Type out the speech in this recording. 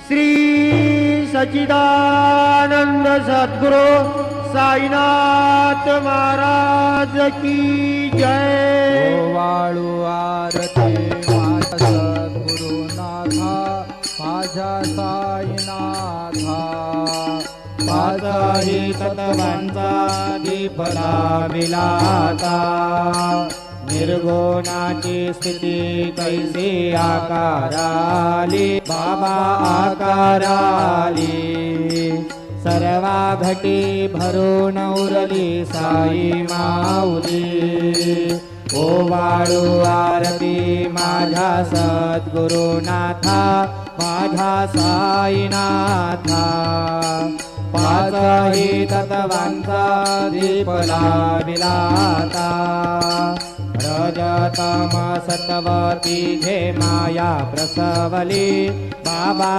श्री सच्चिदानंद सद्गुरु साईनाथ महाराज की जय। वाळू आरती माझ्या सद्गुरुनाथा, माझ्या साईनाथा। पाचही तत्वांचा दीप लाविलाता, निर्गुणाची स्थिती कैसी आकाराली, बाबा आकाराली। सर्वा घटी भरून उरली साई माऊली। ओ वाळू आरती माझ्या सद्गुरुनाथा, माझ्या साईनाथा। पाचही तत्वांचा दीप लाविलाता, रजतम सत्व तिघे माया प्रसवली, बाबा